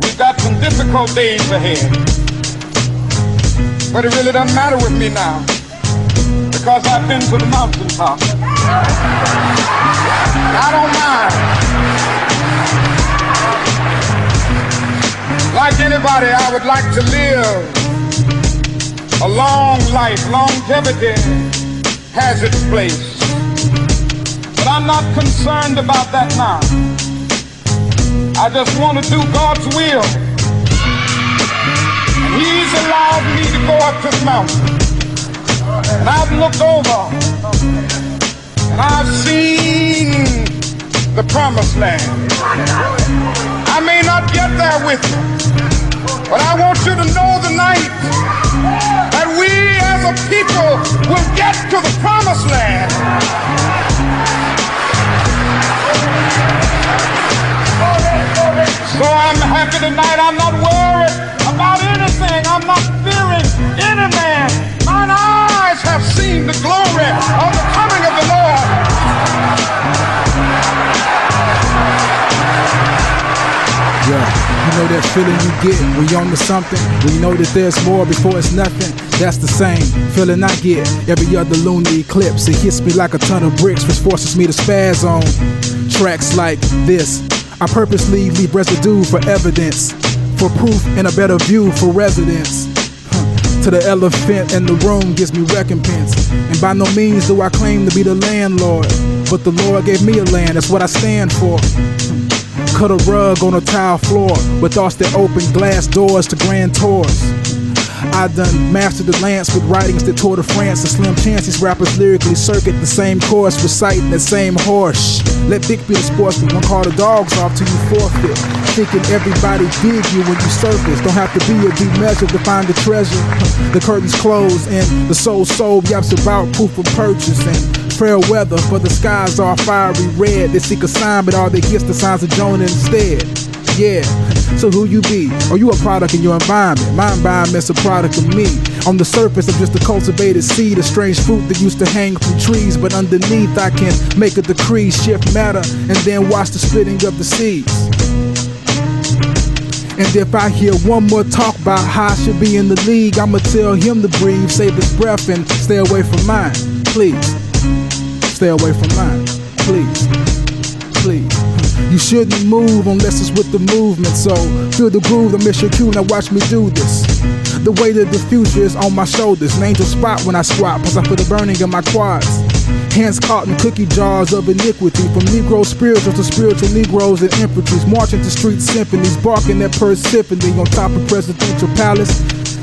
We've got some difficult days ahead. But it really doesn't matter with me now, because I've been to the mountaintop. I don't mind. Like anybody, I would like to live a long life. Longevity has its place. But I'm not concerned about that now. I just want to do God's will. And He's allowed me to go up this mountain. And I've looked over and I've seen the promised land. I may not get there with you, but I want you to know tonight that we as a people will get to the promised land. So I'm happy tonight. I'm not worried about anything. I'm not fearing any man. Mine eyes have seen the glory of the coming of the Lord. Yeah, you know that feeling you get when you're onto something, when you know that there's more before it's nothing. That's the same feeling I get every other lunar eclipse. It hits me like a ton of bricks, which forces me to spaz on tracks like this. I purposely leave residue for evidence, for proof and a better view for residents. To the elephant in the room gives me recompense. And by no means do I claim to be the landlord, but the Lord gave me a land, that's what I stand for. Cut a rug on a tile floor with thoughts that open glass doors to grand tours. I done mastered the lance with writings that tore to France. A slim chance these rappers lyrically circuit the same course, reciting the same horse. Let Dick be the sportsman, won't call the dogs off till you forfeit. Thinking everybody dig you when you surface. Don't have to be a deep measure to find the treasure. The curtains close and the soul yaps about proof of purchase and fair weather, for the skies are fiery red. They seek a sign, but all they get the signs of Jonah instead. Yeah, so who you be? Are you a product in your environment? My environment's a product of me. On the surface, I'm just a cultivated seed, a strange fruit that used to hang from trees. But underneath, I can make a decree, shift matter, and then watch the splitting of the seeds. And if I hear one more talk about how I should be in the league, I'ma tell him to breathe, save his breath, and stay away from mine. Please, stay away from mine. Please, please. You shouldn't move unless it's with the movement. So feel the groove, don't miss your cue, now watch me do this. The weight of the future is on my shoulders. An angel spot when I squat, plus I feel the burning in my quads. Hands caught in cookie jars of iniquity. From Negro spirituals to spiritual Negroes and infantries, marching to street symphonies, barking at Persephone on top of presidential palace.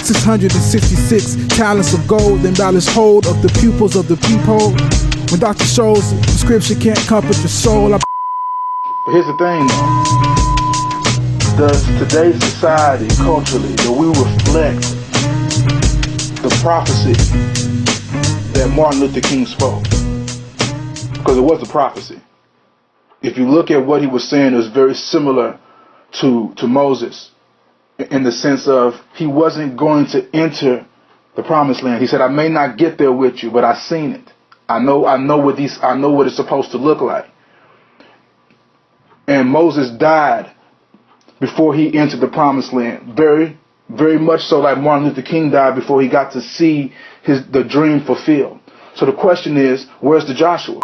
666 talents of gold and dollars hold of the pupils of the peephole. When Dr. shows the prescription can't comfort your soul. But here's the thing though. Does today's society, culturally, do we reflect the prophecy that Martin Luther King spoke? Because it was a prophecy. If you look at what he was saying, it was very similar to Moses, in the sense of he wasn't going to enter the promised land. He said, I may not get there with you, but I've seen it. I know what it's supposed to look like. And Moses died before he entered the promised land. Very, very much so like Martin Luther King died before he got to see the dream fulfilled. So the question is, where's the Joshua?